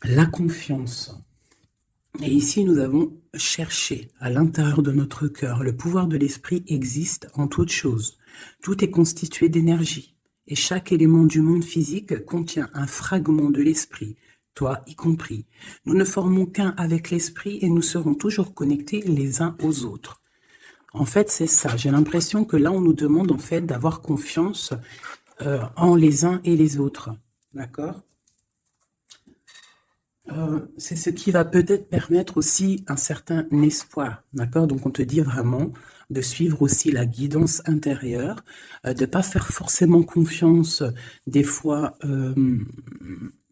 la confiance. Et ici, nous avons cherché à l'intérieur de notre cœur. Le pouvoir de l'esprit existe en toute chose. Tout est constitué d'énergie. Et chaque élément du monde physique contient un fragment de l'esprit, toi y compris. Nous ne formons qu'un avec l'esprit et nous serons toujours connectés les uns aux autres. En fait, c'est ça. J'ai l'impression que là, on nous demande en fait d'avoir confiance en les uns et les autres. D'accord ? C'est ce qui va peut-être permettre aussi un certain espoir, d'accord? Donc on te dit vraiment de suivre aussi la guidance intérieure, de pas faire forcément confiance des fois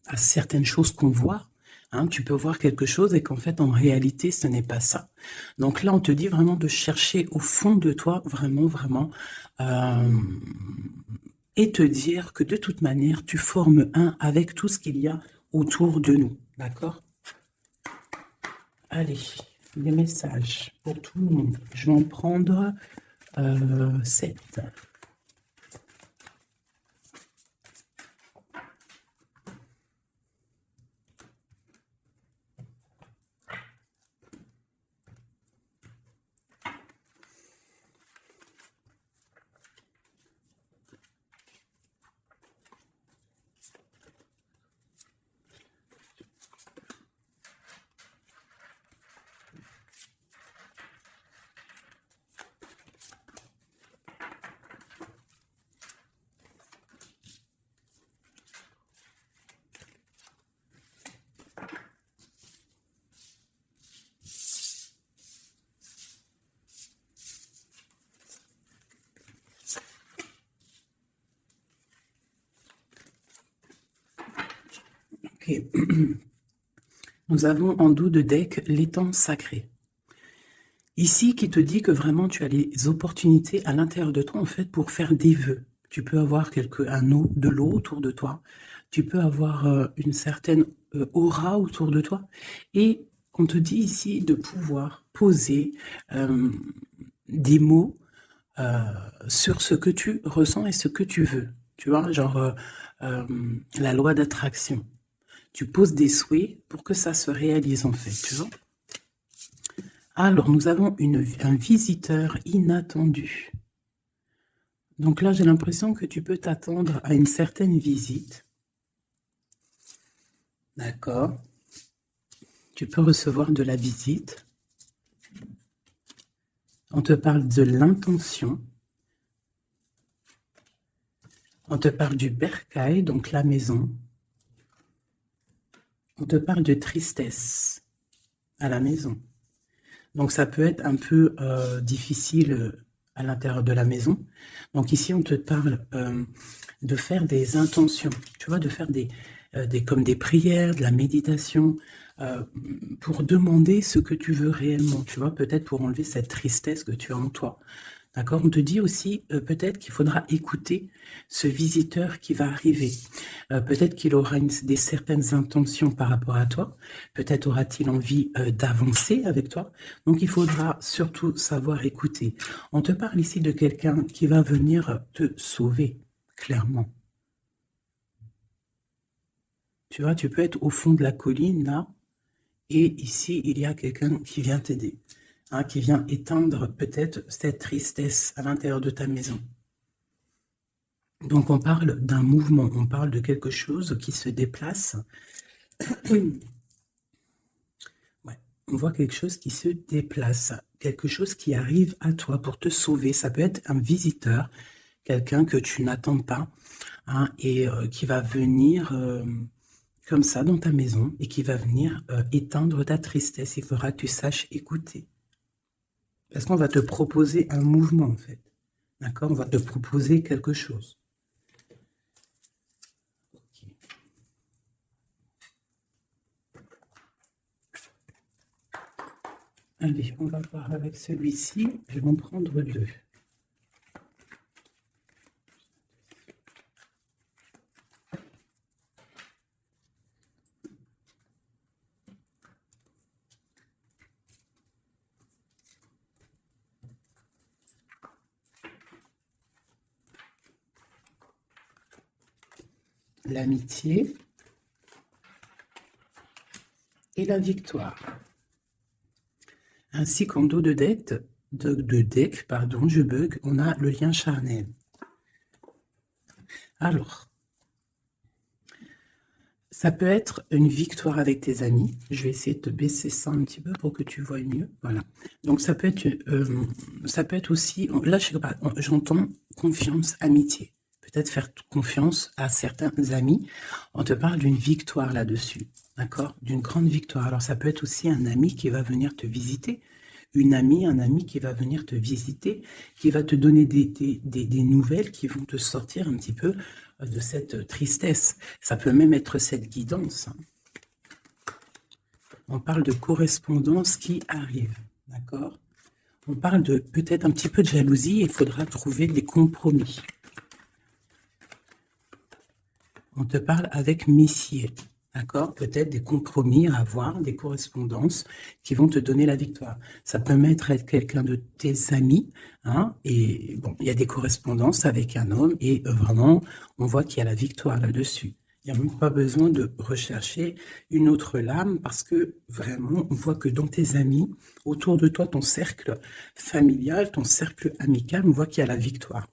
à certaines choses qu'on voit. Hein, tu peux voir quelque chose et qu'en fait en réalité ce n'est pas ça. Donc là on te dit vraiment de chercher au fond de toi vraiment et te dire que de toute manière tu formes un avec tout ce qu'il y a autour de nous, d'accord? Allez, les messages pour tout le monde. Je vais en prendre 7. Ok. Nous avons en dos de deck l'étang sacré. Ici, qui te dit que vraiment tu as les opportunités à l'intérieur de toi, en fait, pour faire des vœux. Tu peux avoir de l'eau autour de toi. Tu peux avoir une certaine aura autour de toi. Et on te dit ici de pouvoir poser des mots sur ce que tu ressens et ce que tu veux. Tu vois, genre la loi d'attraction. Tu poses des souhaits pour que ça se réalise en fait, tu vois. Alors, nous avons un visiteur inattendu. Donc là, j'ai l'impression que tu peux t'attendre à une certaine visite. D'accord. Tu peux recevoir de la visite. On te parle de l'intention. On te parle du bercail, donc la maison. On te parle de tristesse à la maison. Donc ça peut être un peu difficile à l'intérieur de la maison. Donc ici, on te parle de faire des intentions, tu vois, de faire comme des prières, de la méditation, pour demander ce que tu veux réellement, tu vois, peut-être pour enlever cette tristesse que tu as en toi. D'accord? On te dit aussi peut-être qu'il faudra écouter ce visiteur qui va arriver. Peut-être qu'il aura certaines intentions par rapport à toi. Peut-être aura-t-il envie d'avancer avec toi. Donc, il faudra surtout savoir écouter. On te parle ici de quelqu'un qui va venir te sauver, clairement. Tu vois, tu peux être au fond de la colline, là, et ici, il y a quelqu'un qui vient t'aider. Hein, qui vient éteindre peut-être cette tristesse à l'intérieur de ta maison. Donc on parle d'un mouvement, on parle de quelque chose qui se déplace. Ouais, on voit quelque chose qui se déplace, quelque chose qui arrive à toi pour te sauver. Ça peut être un visiteur, quelqu'un que tu n'attends pas, hein, et qui va venir comme ça dans ta maison et qui va venir éteindre ta tristesse. Il faudra que tu saches écouter. Parce qu'on va te proposer un mouvement, en fait. D'accord? On va te proposer quelque chose. Okay. Allez, on va voir avec celui-ci. Je vais en prendre 2. L'amitié. et la victoire. Ainsi qu'en dos de deck, pardon, je bug, on a le lien charnel. Alors, ça peut être une victoire avec tes amis. Je vais essayer de te baisser ça un petit peu pour que tu vois mieux. Voilà. Donc, ça peut être aussi, là, je sais pas, j'entends confiance, amitié. Peut-être faire confiance à certains amis. On te parle d'une victoire là-dessus. D'accord? D'une grande victoire. Alors, ça peut être aussi un ami qui va venir te visiter. Une amie, un ami qui va venir te visiter, qui va te donner des nouvelles qui vont te sortir un petit peu de cette tristesse. Ça peut même être cette guidance. On parle de correspondance qui arrive, d'accord? On parle de peut-être un petit peu de jalousie, il faudra trouver des compromis. On te parle avec Messier, d'accord? Peut-être des compromis à avoir, des correspondances qui vont te donner la victoire. Ça peut même être quelqu'un de tes amis, hein? Et bon, il y a des correspondances avec un homme et vraiment, on voit qu'il y a la victoire là-dessus. Il n'y a même pas besoin de rechercher une autre lame parce que vraiment, on voit que dans tes amis, autour de toi, ton cercle familial, ton cercle amical, on voit qu'il y a la victoire.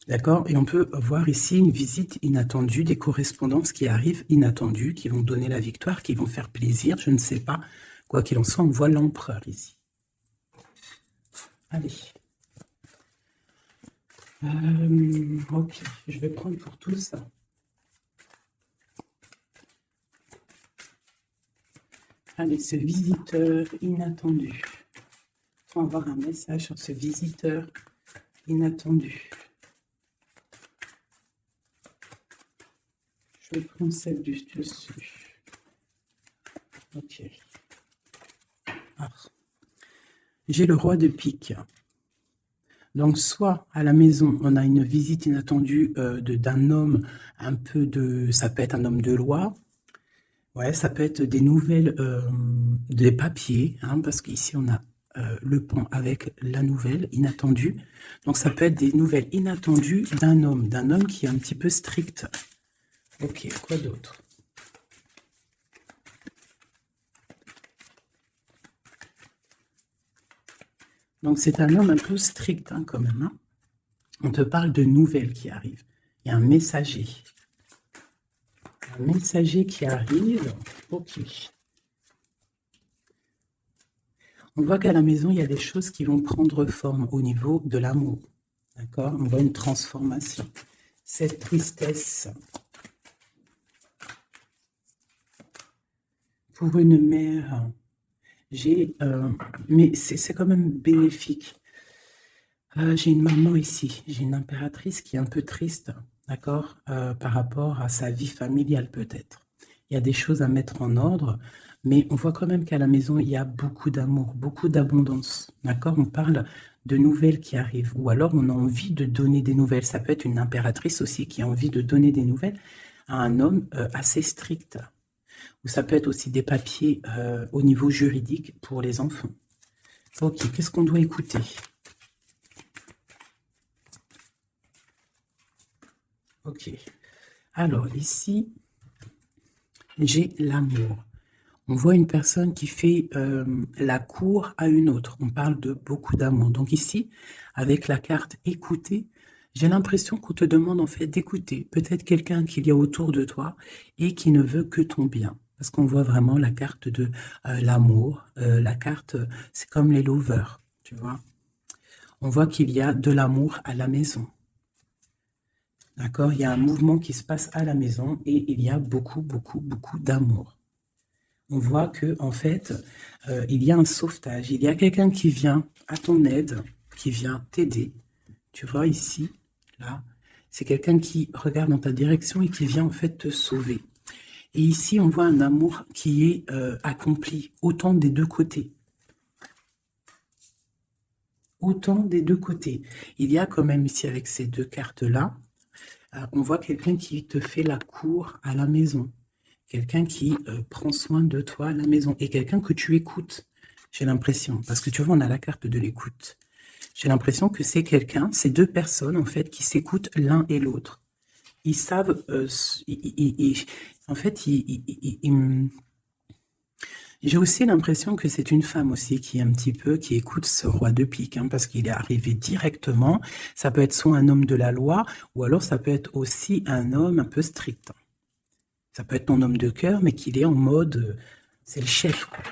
D'accord? Et on peut voir ici une visite inattendue, des correspondances qui arrivent inattendues, qui vont donner la victoire, qui vont faire plaisir, je ne sais pas. Quoi qu'il en soit, on voit l'empereur ici. Allez. Ok, je vais prendre pour tout ça. Allez, ce visiteur inattendu. Il faut avoir un message sur ce visiteur inattendu. Je prends celle du dessus. Ok. Ah. J'ai le roi de pique. Donc, soit à la maison, on a une visite inattendue d'un homme, un peu de... Ça peut être un homme de loi. Ouais, ça peut être des nouvelles, des papiers, hein, parce qu'ici, on a le pont avec la nouvelle inattendue. Donc, ça peut être des nouvelles inattendues d'un homme qui est un petit peu strict. Ok, quoi d'autre? Donc, c'est un homme un peu strict, hein, quand même. Hein. On te parle de nouvelles qui arrivent. Il y a un messager. Un messager qui arrive. Ok. On voit qu'à la maison, il y a des choses qui vont prendre forme au niveau de l'amour. D'accord? On voit une transformation. Cette tristesse... Pour une mère, mais c'est quand même bénéfique. J'ai une maman ici, j'ai une impératrice qui est un peu triste, d'accord, par rapport à sa vie familiale peut-être. Il y a des choses à mettre en ordre, mais on voit quand même qu'à la maison, il y a beaucoup d'amour, beaucoup d'abondance, d'accord? On parle de nouvelles qui arrivent, ou alors on a envie de donner des nouvelles. Ça peut être une impératrice aussi qui a envie de donner des nouvelles à un homme assez strict. Ou ça peut être aussi des papiers au niveau juridique pour les enfants. Ok, qu'est-ce qu'on doit écouter? Ok. Alors, ici, j'ai l'amour. On voit une personne qui fait la cour à une autre. On parle de beaucoup d'amour. Donc ici, avec la carte écouter, j'ai l'impression qu'on te demande en fait d'écouter. Peut-être quelqu'un qu'il y a autour de toi et qui ne veut que ton bien. Parce qu'on voit vraiment la carte de l'amour. La carte, c'est comme les lovers, tu vois. On voit qu'il y a de l'amour à la maison. D'accord? Il y a un mouvement qui se passe à la maison et il y a beaucoup, beaucoup, beaucoup d'amour. On voit que en fait, il y a un sauvetage. Il y a quelqu'un qui vient à ton aide, qui vient t'aider. Tu vois ici, là, c'est quelqu'un qui regarde dans ta direction et qui vient en fait te sauver. Et ici, on voit un amour qui est accompli, autant des deux côtés. Autant des deux côtés. Il y a quand même ici, avec ces deux cartes-là, on voit quelqu'un qui te fait la cour à la maison. Quelqu'un qui prend soin de toi à la maison. Et quelqu'un que tu écoutes, j'ai l'impression. Parce que tu vois, on a la carte de l'écoute. J'ai l'impression que c'est quelqu'un, c'est deux personnes, en fait, qui s'écoutent l'un et l'autre. Ils savent, en fait, J'ai aussi l'impression que c'est une femme aussi qui est un petit peu, qui écoute ce roi de pique, hein, parce qu'il est arrivé directement. Ça peut être soit un homme de la loi, ou alors ça peut être aussi un homme un peu strict. Ça peut être ton homme de cœur, mais qu'il est en mode, c'est le chef, quoi.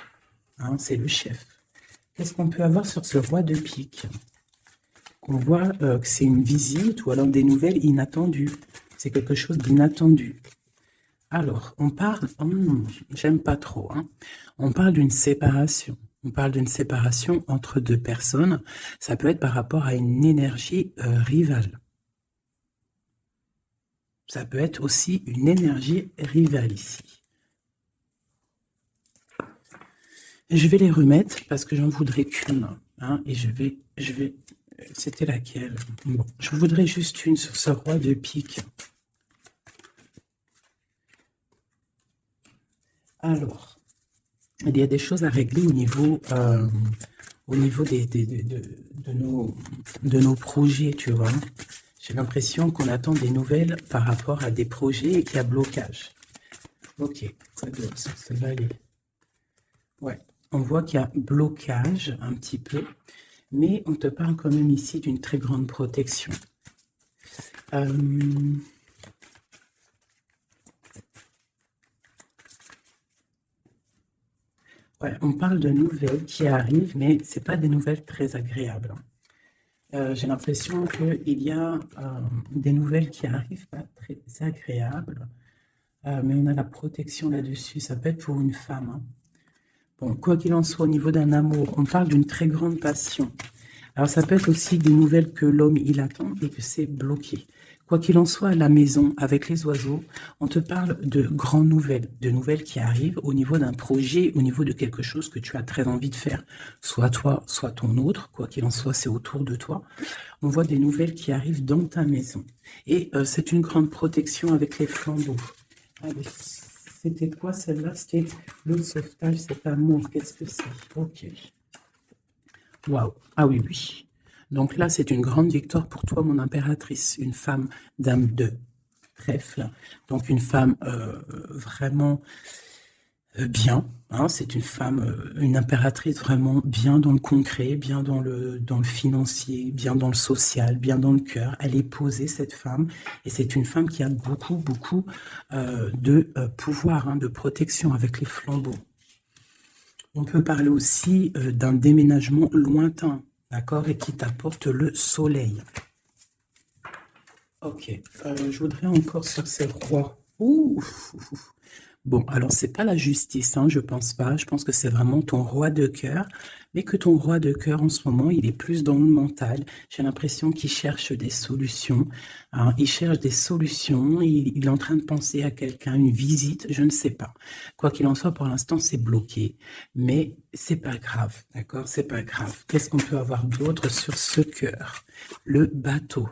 Hein, c'est le chef. Qu'est-ce qu'on peut avoir sur ce roi de pique? On voit que c'est une visite ou alors des nouvelles inattendues. C'est quelque chose d'inattendu. Alors, on parle, j'aime pas trop, hein. On parle d'une séparation. On parle d'une séparation entre deux personnes. Ça peut être par rapport à une énergie rivale. Ça peut être aussi une énergie rivale ici. Je vais les remettre parce que j'en voudrais qu'une, hein, et je vais, c'était laquelle? Bon, je voudrais juste une sur ce roi de pique. Alors, il y a des choses à régler au niveau de nos projets, tu vois. J'ai l'impression qu'on attend des nouvelles par rapport à des projets et qu'il y a blocage. Ok, ça va aller. Ouais, on voit qu'il y a blocage un petit peu, mais on te parle quand même ici d'une très grande protection. Ouais, on parle de nouvelles qui arrivent, mais ce n'est pas des nouvelles très agréables. J'ai l'impression qu'il y a des nouvelles qui arrivent pas très agréables, mais on a la protection là-dessus. Ça peut être pour une femme, hein. Bon, quoi qu'il en soit, au niveau d'un amour, on parle d'une très grande passion. Alors, ça peut être aussi des nouvelles que l'homme, il attend et que c'est bloqué. Quoi qu'il en soit, à la maison, avec les oiseaux, on te parle de grandes nouvelles, de nouvelles qui arrivent au niveau d'un projet, au niveau de quelque chose que tu as très envie de faire. Soit toi, soit ton autre, quoi qu'il en soit, c'est autour de toi. On voit des nouvelles qui arrivent dans ta maison. Et c'est une grande protection avec les flambeaux. Allez, c'était quoi celle-là? C'était le sauvetage, cet amour. Qu'est-ce que c'est? Ok. Waouh. Ah oui, oui. Donc là, c'est une grande victoire pour toi, mon impératrice. Une femme dame de trèfle. Donc une femme vraiment bien. Hein, c'est une femme, une impératrice vraiment bien dans le concret, bien dans le financier, bien dans le social, bien dans le cœur. Elle est posée, cette femme. Et c'est une femme qui a beaucoup, beaucoup de pouvoir, hein, de protection avec les flambeaux. On peut parler aussi d'un déménagement lointain, d'accord, et qui t'apporte le soleil. Ok, je voudrais encore sur ces rois. Ouh. Bon, alors c'est pas la justice, hein, je pense pas. Je pense que c'est vraiment ton roi de cœur, mais que ton roi de cœur en ce moment, il est plus dans le mental. J'ai l'impression qu'il cherche des solutions. Hein, il cherche des solutions. Il est en train de penser à quelqu'un, une visite, je ne sais pas. Quoi qu'il en soit, pour l'instant, c'est bloqué, mais c'est pas grave, d'accord? C'est pas grave. Qu'est-ce qu'on peut avoir d'autre sur ce cœur? Le bateau.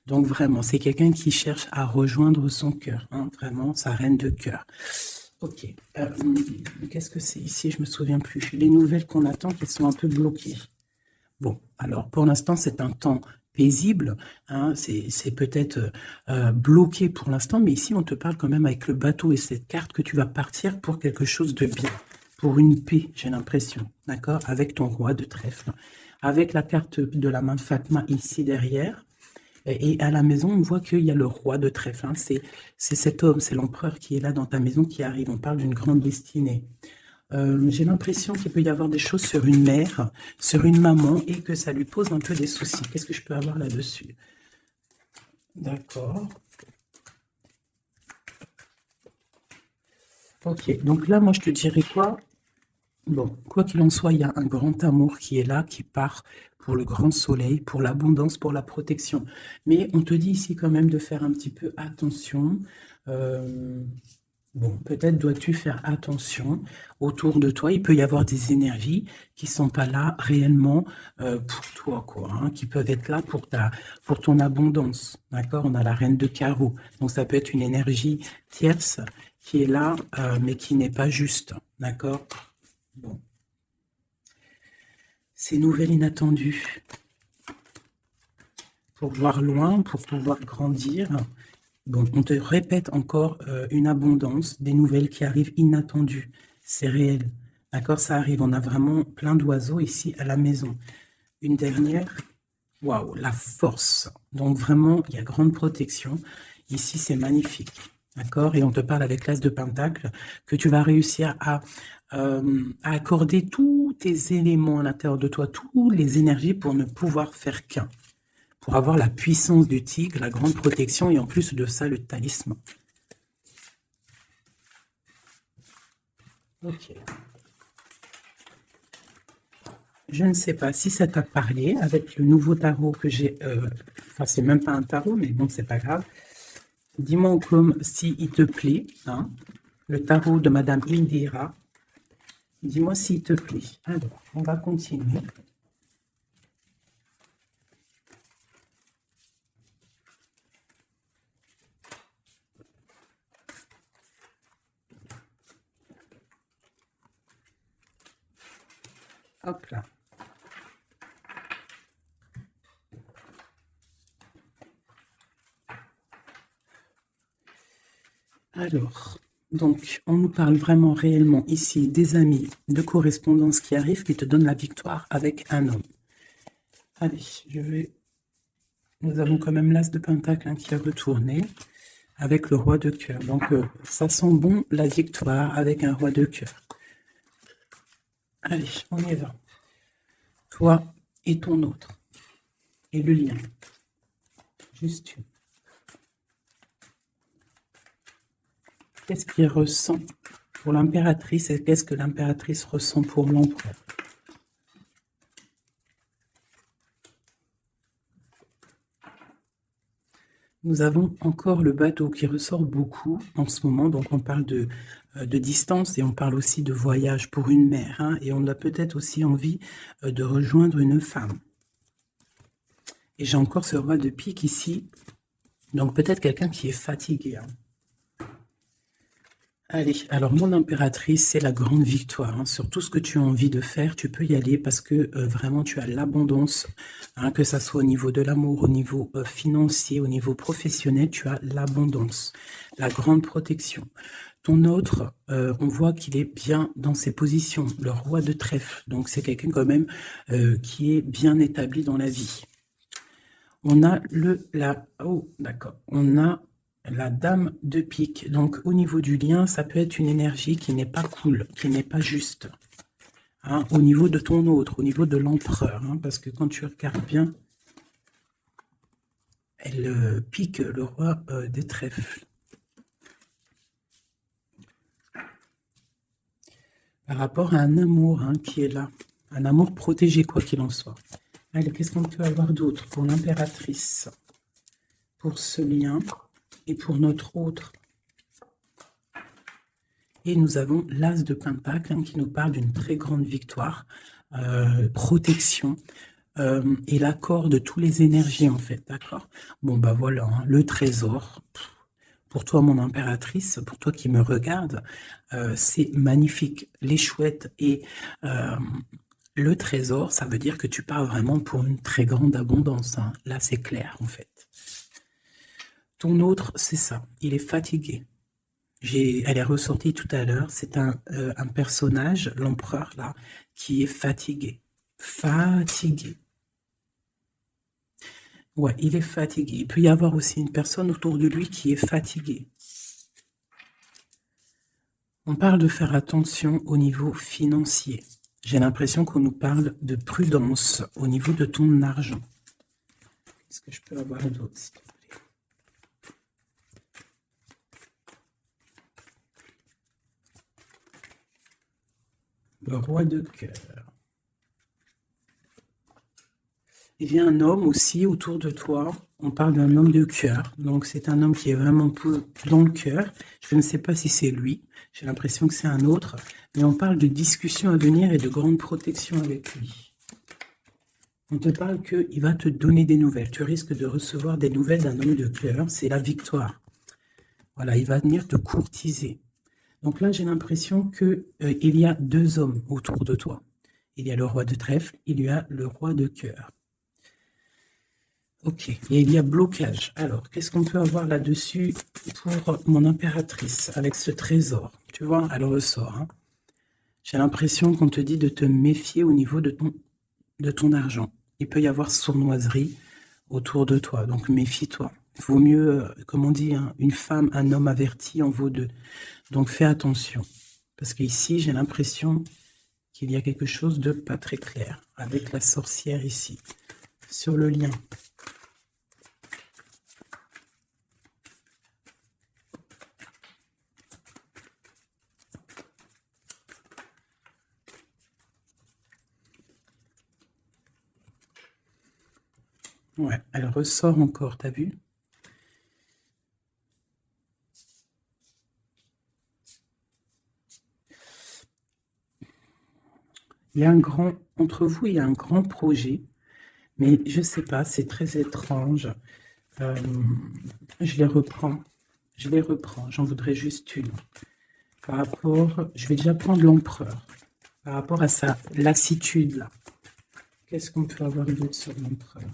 Donc vraiment, c'est quelqu'un qui cherche à rejoindre son cœur, hein, vraiment, sa reine de cœur. Ok, qu'est-ce que c'est ici? Je me souviens plus. Les nouvelles qu'on attend qui sont un peu bloquées. Bon, alors pour l'instant, c'est un temps paisible, hein, c'est peut-être bloqué pour l'instant, mais ici, on te parle quand même avec le bateau et cette carte que tu vas partir pour quelque chose de bien, pour une paix, j'ai l'impression, d'accord? Avec ton roi de trèfle, avec la carte de la main de Fatma ici derrière. Et à la maison, on voit qu'il y a le roi de trèfle, hein. C'est cet homme, c'est l'empereur qui est là dans ta maison qui arrive. On parle d'une grande destinée. J'ai l'impression qu'il peut y avoir des choses sur une mère, sur une maman, et que ça lui pose un peu des soucis. Qu'est-ce que je peux avoir là-dessus? D'accord. Ok, donc là, moi, je te dirais quoi? Bon, quoi qu'il en soit, il y a un grand amour qui est là, qui part pour le grand soleil, pour l'abondance, pour la protection. Mais on te dit ici quand même de faire un petit peu attention. Bon, peut-être dois-tu faire attention autour de toi. Il peut y avoir des énergies qui sont pas là réellement pour toi, quoi, hein, qui peuvent être là pour ton abondance. D'accord? On a la reine de carreau. Donc ça peut être une énergie tierce qui est là, mais qui n'est pas juste. D'accord? Bon. Ces nouvelles inattendues. Pour voir loin, pour pouvoir grandir. Bon, on te répète encore une abondance, des nouvelles qui arrivent inattendues. C'est réel. D'accord, ça arrive. On a vraiment plein d'oiseaux ici à la maison. Une dernière. Waouh, la force. Donc vraiment, il y a grande protection. Ici, c'est magnifique. D'accord? Et on te parle avec l'As de Pentacle que tu vas réussir à accorder tous tes éléments à l'intérieur de toi, toutes les énergies pour ne pouvoir faire qu'un. Pour avoir la puissance du tigre, la grande protection et en plus de ça, le talisman. Ok. Je ne sais pas si ça t'a parlé avec le nouveau tarot que j'ai. Enfin, c'est même pas un tarot, mais bon, c'est pas grave. Dis-moi comme s'il te plaît, hein, le tarot de Madame Indira. Dis-moi s'il te plaît. Alors, on va continuer. Hop là. Alors, donc, on nous parle vraiment réellement ici des amis de correspondance qui arrivent, qui te donnent la victoire avec un homme. Allez, je vais... Nous avons quand même l'As de Pentacle hein, qui est retourné avec le Roi de cœur. Donc, ça sent bon la victoire avec un Roi de cœur. Allez, on y va. Toi et ton autre. Et le lien. Juste une. Qu'est-ce qu'il ressent pour l'impératrice et qu'est-ce que l'impératrice ressent pour l'empereur? Nous avons encore le bateau qui ressort beaucoup en ce moment. Donc, on parle de distance et on parle aussi de voyage pour une mère. Hein, et on a peut-être aussi envie de rejoindre une femme. Et j'ai encore ce roi de pique ici. Donc, peut-être quelqu'un qui est fatigué. Hein. Allez, alors mon impératrice, c'est la grande victoire. Hein. Sur tout ce que tu as envie de faire, tu peux y aller parce que vraiment tu as l'abondance, hein, que ça soit au niveau de l'amour, au niveau financier, au niveau professionnel, tu as l'abondance, la grande protection. Ton autre, on voit qu'il est bien dans ses positions, le roi de trèfle. Donc c'est quelqu'un quand même qui est bien établi dans la vie. On a on a la dame de pique. Donc, au niveau du lien, ça peut être une énergie qui n'est pas cool, qui n'est pas juste. Hein, au niveau de ton autre, au niveau de l'empereur. Hein, parce que quand tu regardes bien, elle pique le roi des trèfles. Par rapport à un amour hein, qui est là. Un amour protégé, quoi qu'il en soit. Allez, qu'est-ce qu'on peut avoir d'autre pour l'impératrice? Pour ce lien et pour notre autre. Et nous avons l'As de Pentacle hein, qui nous parle d'une très grande victoire, protection et l'accord de toutes les énergies en fait, d'accord? Bon bah voilà, hein, le trésor. Pour toi mon impératrice, pour toi qui me regarde, c'est magnifique. Les chouettes et le trésor, ça veut dire que tu pars vraiment pour une très grande abondance. Hein. Là c'est clair en fait. Ton autre, c'est ça, il est fatigué. Elle est ressortie tout à l'heure, c'est un personnage, l'empereur là, qui est fatigué. Fatigué. Ouais, il est fatigué. Il peut y avoir aussi une personne autour de lui qui est fatiguée. On parle de faire attention au niveau financier. J'ai l'impression qu'on nous parle de prudence au niveau de ton argent. Est-ce que je peux avoir d'autres? Le roi de cœur. Il y a un homme aussi autour de toi. On parle d'un homme de cœur. Donc, c'est un homme qui est vraiment dans le cœur. Je ne sais pas si c'est lui. J'ai l'impression que c'est un autre. Mais on parle de discussions à venir et de grande protection avec lui. On te parle qu'il va te donner des nouvelles. Tu risques de recevoir des nouvelles d'un homme de cœur. C'est la victoire. Voilà, il va venir te courtiser. Donc là, j'ai l'impression qu'il y a deux hommes autour de toi. Il y a le roi de trèfle, il y a le roi de cœur. Ok, et il y a blocage. Alors, qu'est-ce qu'on peut avoir là-dessus pour mon impératrice avec ce trésor? Tu vois, elle ressort. Hein. J'ai l'impression qu'on te dit de te méfier au niveau de ton argent. Il peut y avoir sournoiserie autour de toi, donc méfie-toi. Il vaut mieux, comme on dit, hein, une femme, un homme averti en vaut deux. Donc fais attention. Parce qu'ici, j'ai l'impression qu'il y a quelque chose de pas très clair avec la sorcière ici, sur le lien. Ouais, elle ressort encore, t'as vu? Il y a un grand, entre vous, il y a un grand projet, mais je sais pas, c'est très étrange. Je les reprends, j'en voudrais juste une. Par rapport, je vais déjà prendre l'empereur, par rapport à sa lassitude là. Qu'est-ce qu'on peut avoir d'autre sur l'empereur?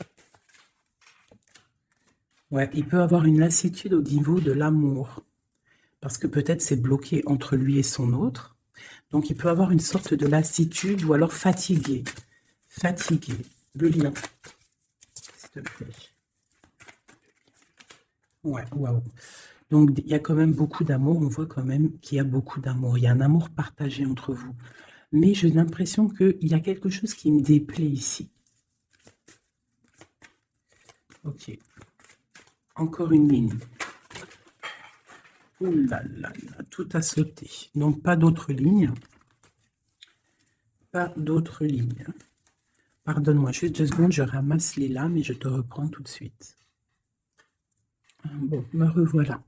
Ouais, il peut avoir une lassitude au niveau de l'amour, parce que peut-être c'est bloqué entre lui et son autre. Donc il peut avoir une sorte de lassitude ou alors fatigué. Fatigué. Le lien, s'il te plaît. Ouais, waouh. Donc il y a quand même beaucoup d'amour, on voit quand même qu'il y a beaucoup d'amour. Il y a un amour partagé entre vous. Mais j'ai l'impression qu'il y a quelque chose qui me déplaît ici. Ok. Encore une ligne. Ouh là là là, tout a sauté. Donc pas d'autres lignes. Pas d'autres lignes. Pardonne-moi, juste 2 secondes, je ramasse les lames et je te reprends tout de suite. Bon, me revoilà.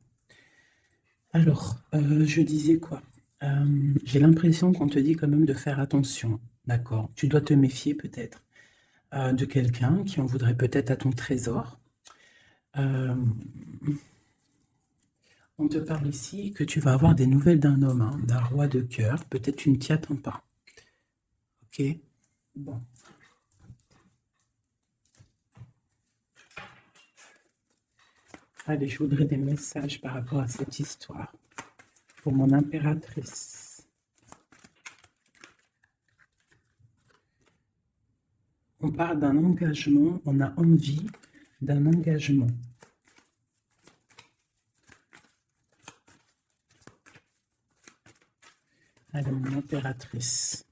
Alors, je disais quoi? J'ai l'impression qu'on te dit quand même de faire attention, d'accord? Tu dois te méfier peut-être de quelqu'un qui en voudrait peut-être à ton trésor. On te parle ici que tu vas avoir des nouvelles d'un homme, hein, d'un roi de cœur. Peut-être tu ne t'y attends pas. Ok? Bon. Allez, je voudrais des messages par rapport à cette histoire. Pour mon impératrice. On parle d'un engagement, on a envie d'un engagement. Allez, mon impératrice.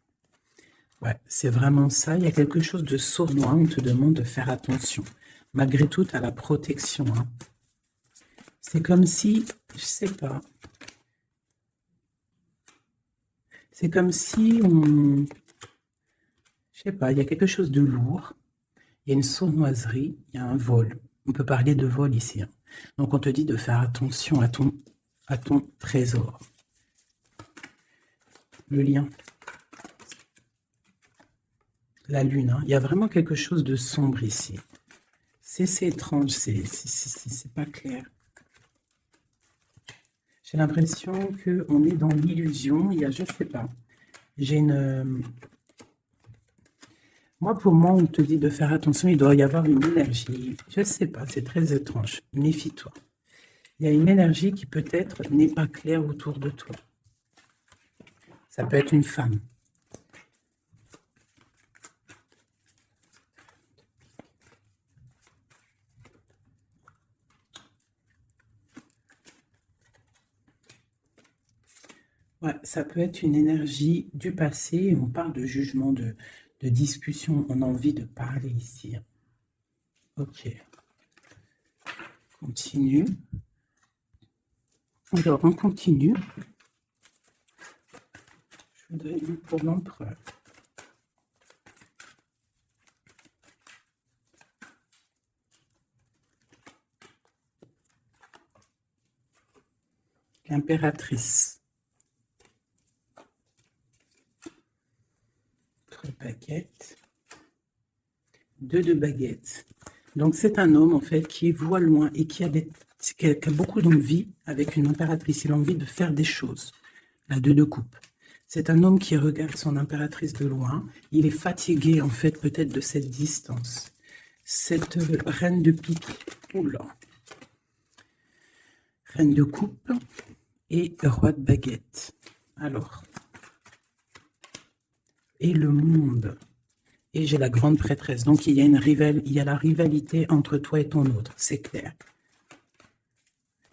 Ouais, c'est vraiment ça. Il y a quelque chose de sournois. On te demande de faire attention. Malgré tout, tu as la protection. Hein. C'est comme si, je sais pas. C'est comme si on... Je sais pas, il y a quelque chose de lourd. Il y a une sournoiserie, il y a un vol. On peut parler de vol ici. Hein. Donc, on te dit de faire attention à ton trésor. Le lien. La lune. Hein. Il y a vraiment quelque chose de sombre ici. C'est étrange, c'est pas clair. J'ai l'impression qu'on est dans l'illusion. Il y a, je sais pas. J'ai une... Moi, pour moi, on te dit de faire attention. Il doit y avoir une énergie. Je sais pas, c'est très étrange. Méfie-toi. Il y a une énergie qui peut-être n'est pas claire autour de toi. Ça peut être une femme. Ouais, ça peut être une énergie du passé. On parle de jugement, de discussion. On a envie de parler ici. Ok. Continue. Alors, on continue. Je voudrais lui pour l'empereur. L'impératrice. Baguette. 2 de baguettes. Donc c'est un homme en fait qui voit loin et qui a beaucoup d'envie avec une impératrice. Il a envie de faire des choses. La 2 de coupe. C'est un homme qui regarde son impératrice de loin. Il est fatigué en fait peut-être de cette distance. Cette reine de pique. Oula. Reine de coupe et roi de baguette. Alors. et le monde. Et j'ai la grande prêtresse. Donc, il y a la rivalité entre toi et ton autre, c'est clair.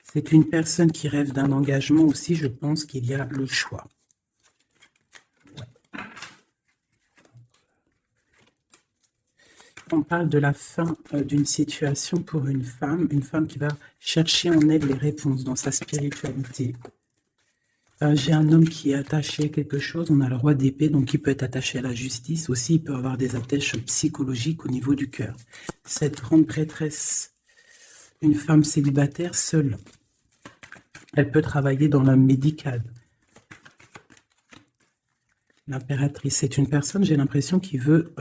C'est une personne qui rêve d'un engagement aussi, je pense qu'il y a le choix. On parle de la fin d'une situation pour une femme qui va chercher en elle les réponses dans sa spiritualité. J'ai un homme qui est attaché à quelque chose, on a le roi d'épée, donc il peut être attaché à la justice. Aussi, il peut avoir des attaches psychologiques au niveau du cœur. Cette grande prêtresse, une femme célibataire seule, elle peut travailler dans le médical. L'impératrice, c'est une personne, j'ai l'impression, qui veut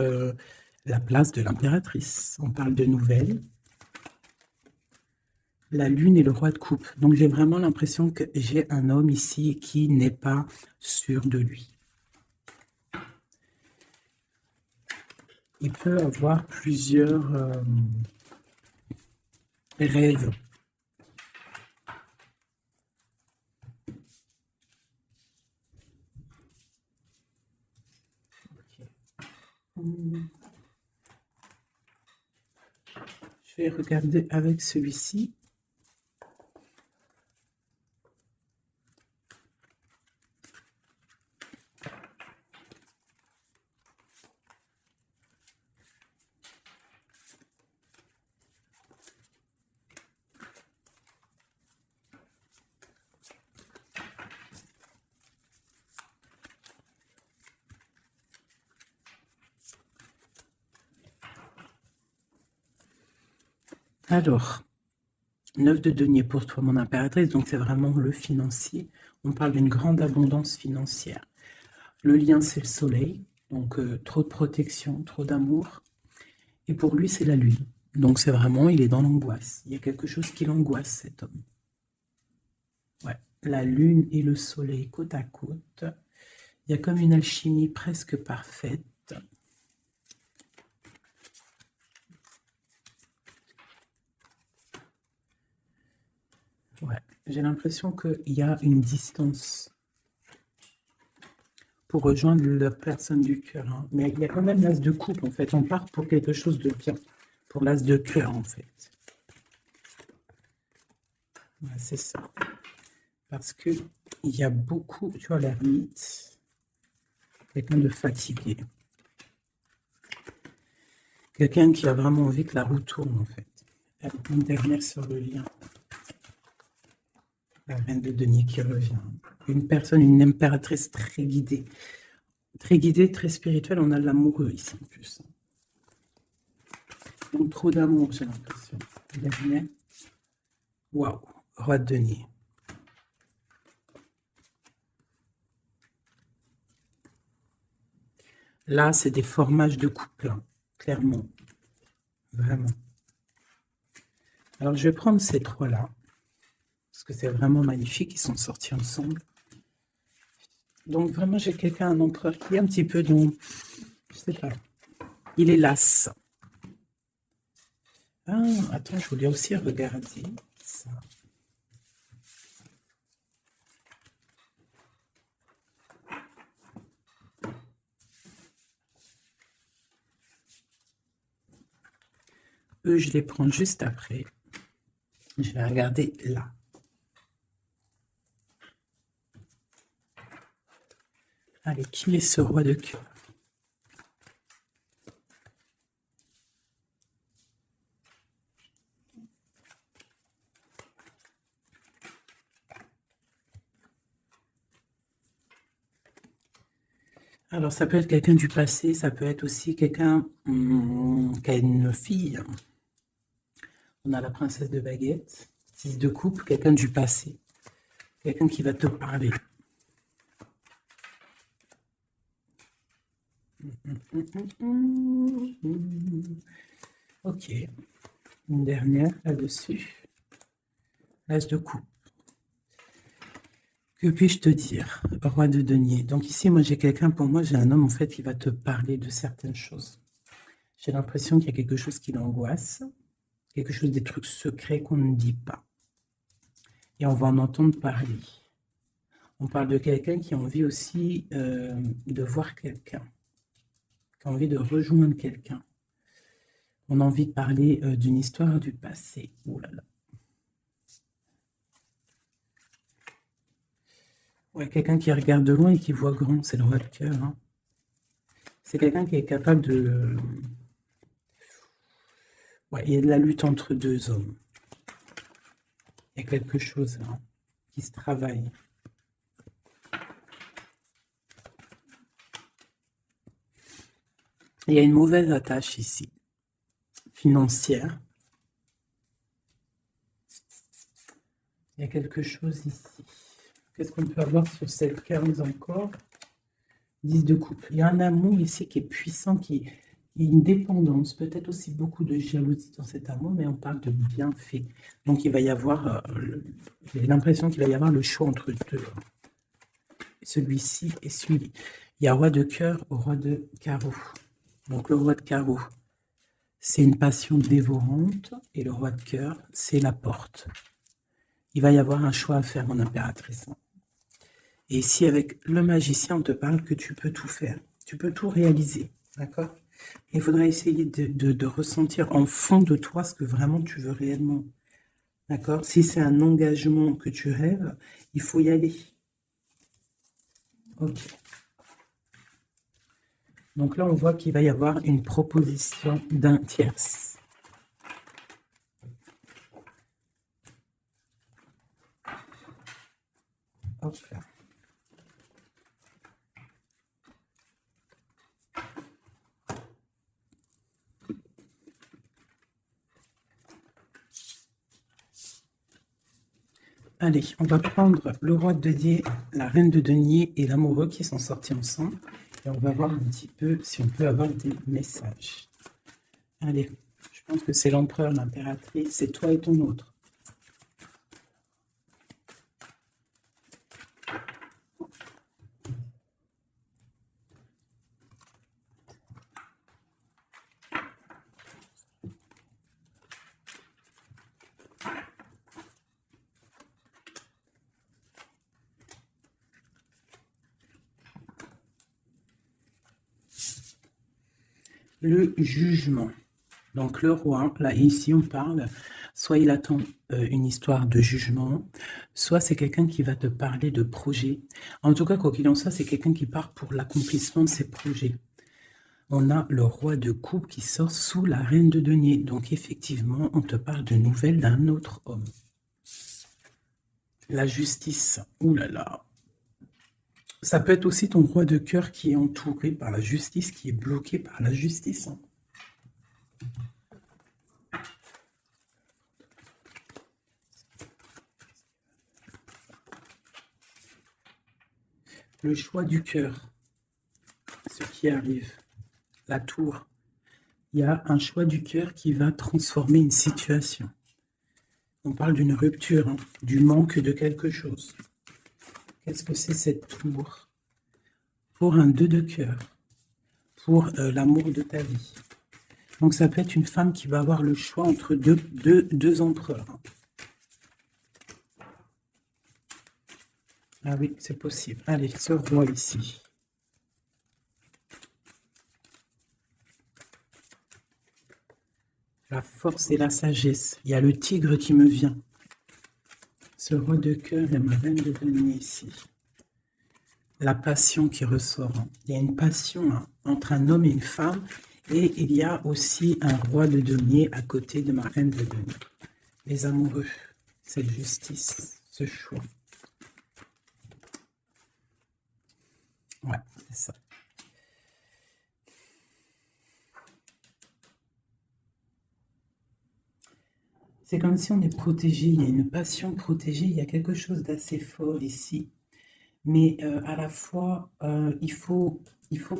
la place de l'impératrice. On parle de nouvelles. La lune et le roi de coupe. Donc, j'ai vraiment l'impression que j'ai un homme ici qui n'est pas sûr de lui. Il peut avoir plusieurs rêves. Je vais regarder avec celui-ci. Alors, 9 de denier pour toi, mon impératrice, donc c'est vraiment le financier. On parle d'une grande abondance financière. Le lien, c'est le soleil, donc trop de protection, trop d'amour. Et pour lui, c'est la lune. Donc c'est vraiment, il est dans l'angoisse. Il y a quelque chose qui l'angoisse, cet homme. Ouais, la lune et le soleil côte à côte. Il y a comme une alchimie presque parfaite. Ouais, j'ai l'impression qu'il y a une distance pour rejoindre la personne du cœur. Hein. Mais il y a quand même l'as de coupe, en fait. On part pour quelque chose de bien. Pour l'as de cœur, en fait. Ouais, c'est ça. Parce qu'il y a beaucoup, tu vois, l'ermite. Quelqu'un de fatigué. Quelqu'un qui a vraiment envie que la roue tourne, en fait. Une dernière sur le lien. La reine de denier qui revient. Une personne, une impératrice très guidée. Très guidée, très spirituelle. On a l'amoureux ici, en plus. Donc, trop d'amour, j'ai l'impression. Dernière. Waouh. Roi de denier. Là, c'est des formages de couple, hein, clairement. Vraiment. Alors, je vais prendre ces trois-là. Parce que c'est vraiment magnifique. Ils sont sortis ensemble. Donc, vraiment, j'ai quelqu'un, un empereur qui est un petit peu dans... Je sais pas. Il est las. Ah, attends, je voulais aussi regarder ça. Eux, je les prends juste après. Je vais regarder là. Allez, qui est ce roi de cœur? Alors, ça peut être quelqu'un du passé, ça peut être aussi quelqu'un qui a une fille. On a la princesse de baguette, 6 de coupe, quelqu'un du passé. Quelqu'un qui va te parler. Ok. Une dernière là-dessus. L'as de coupe. Que puis-je te dire, roi de denier? Donc ici, moi, j'ai quelqu'un, pour moi, j'ai un homme, en fait, qui va te parler de certaines choses. J'ai l'impression qu'il y a quelque chose qui l'angoisse, quelque chose, des trucs secrets qu'on ne dit pas. Et on va en entendre parler. On parle de quelqu'un qui a envie aussi de voir quelqu'un. Tu as envie de rejoindre quelqu'un. On a envie de parler d'une histoire du passé. Ouh là là. Ouais, quelqu'un qui regarde de loin et qui voit grand, c'est le roi de cœur. Hein. C'est quelqu'un qui est capable de... Ouais, il y a de la lutte entre deux hommes. Il y a quelque chose là, qui se travaille. Il y a une mauvaise attache ici, financière. Il y a quelque chose ici. Qu'est-ce qu'on peut avoir sur cette carte encore? 10 de coupe. Il y a un amour ici qui est puissant, qui une dépendance, peut-être aussi beaucoup de jalousie dans cet amour, mais on parle de bienfait. Donc il va y avoir, j'ai l'impression qu'il va y avoir le choix entre deux. Celui-ci et celui-ci. Il y a roi de cœur au roi de carreau. Donc le roi de carreau, c'est une passion dévorante, et le roi de cœur, c'est la porte. Il va y avoir un choix à faire, mon impératrice. Et ici, avec le magicien, on te parle que tu peux tout faire. Tu peux tout réaliser, d'accord? Il faudra essayer de ressentir en fond de toi ce que vraiment tu veux réellement. D'accord? Si c'est un engagement que tu rêves, il faut y aller. Ok. Donc là, on voit qu'il va y avoir une proposition d'un tierce. Hop là. Allez, on va prendre le roi de denier, la reine de denier et l'amoureux qui sont sortis ensemble. Et on va voir un petit peu si on peut avoir des messages. Allez, je pense que c'est l'empereur, l'impératrice, c'est toi et ton autre. Le jugement. Donc le roi, là ici on parle, soit il attend une histoire de jugement, soit c'est quelqu'un qui va te parler de projet. En tout cas, quoi qu'il en soit, c'est quelqu'un qui part pour l'accomplissement de ses projets. On a le roi de coupe qui sort sous la reine de denier. Donc effectivement, on te parle de nouvelles d'un autre homme. La justice, ouh là là. Ça peut être aussi ton roi de cœur qui est entouré par la justice, qui est bloqué par la justice. Le choix du cœur, ce qui arrive, la tour. Il y a un choix du cœur qui va transformer une situation. On parle d'une rupture, hein, du manque de quelque chose. Qu'est-ce que c'est cette tour? Pour un 2 de cœur, pour l'amour de ta vie. Donc ça peut être une femme qui va avoir le choix entre deux empereurs. Ah oui, c'est possible. Allez, ce roi ici. La force et la sagesse. Il y a le tigre qui me vient. Ce roi de cœur et ma reine de denier ici. La passion qui ressort. Il y a une passion entre un homme et une femme. Et il y a aussi un roi de denier à côté de ma reine de denier. Les amoureux, cette justice, ce choix. Ouais, c'est ça. C'est comme si on est protégé, il y a une passion protégée, il y a quelque chose d'assez fort ici. Mais à la fois, il faut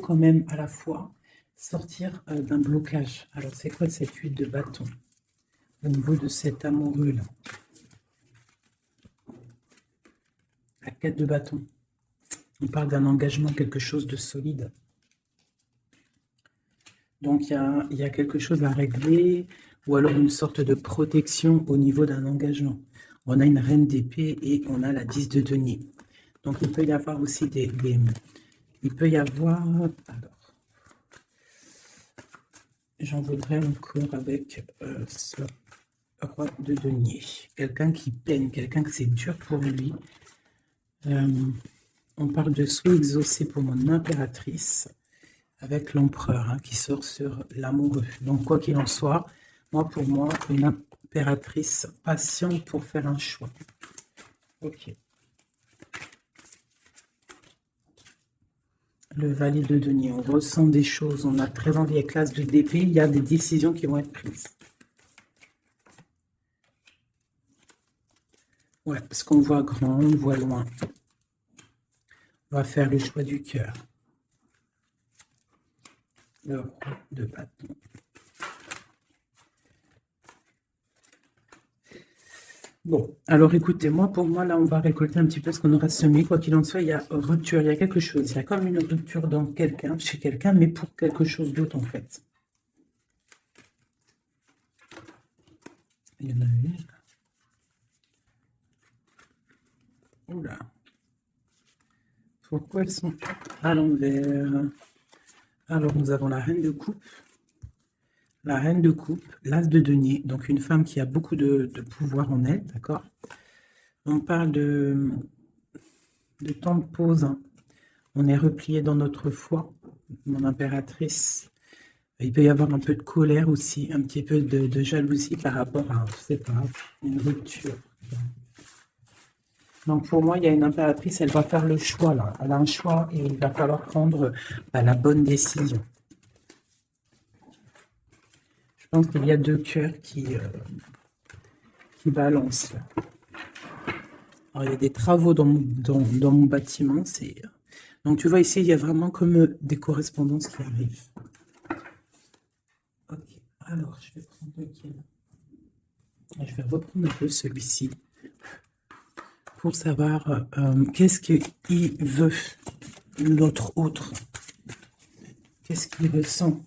quand même à la fois sortir d'un blocage. Alors c'est quoi cette huile de bâton au niveau de cet amoureux-là? La 4 de bâton. On parle d'un engagement, quelque chose de solide. Donc il y a quelque chose à régler, ou alors une sorte de protection au niveau d'un engagement. On a une reine d'épée et on a la 10 de denier. Donc il peut y avoir aussi il peut y avoir... Alors, j'en voudrais encore avec ce roi de denier. Quelqu'un qui peine, quelqu'un que c'est dur pour lui. On parle de souhait exaucé pour mon impératrice, avec l'empereur qui sort sur l'amoureux. Donc, quoi qu'il en soit, pour moi, une impératrice patiente pour faire un choix. Ok. Le valet de denier, on ressent des choses, on a très envie avec l'as de d'épée, il y a des décisions qui vont être prises. Ouais, parce qu'on voit grand, on voit loin. On va faire le choix du cœur. Le roi de bâton. Bon, alors écoutez-moi, pour moi, là, on va récolter un petit peu ce qu'on aura semé. Quoi qu'il en soit, il y a rupture, il y a quelque chose. Il y a comme une rupture dans quelqu'un, chez quelqu'un, mais pour quelque chose d'autre, en fait. Il y en a une. Oula. Pourquoi elles sont à l'envers? Alors, nous avons la reine de coupe. La reine de coupe, l'as de denier, donc une femme qui a beaucoup de pouvoir en elle, d'accord? On parle de temps de pause. On est replié dans notre foi, mon impératrice. Il peut y avoir un peu de colère aussi, un petit peu de jalousie par rapport à, je sais pas, une rupture. Donc pour moi, il y a une impératrice, elle va faire le choix là. Elle a un choix et il va falloir prendre la bonne décision. Je pense qu'il y a deux cœurs qui balancent. Alors, il y a des travaux dans mon bâtiment. Donc tu vois ici, il y a vraiment comme des correspondances qui arrivent. Ok, alors je vais prendre lequel? Je vais reprendre un peu celui-ci pour savoir qu'est-ce qu'il veut, l'autre autre. Qu'est-ce qu'il ressent?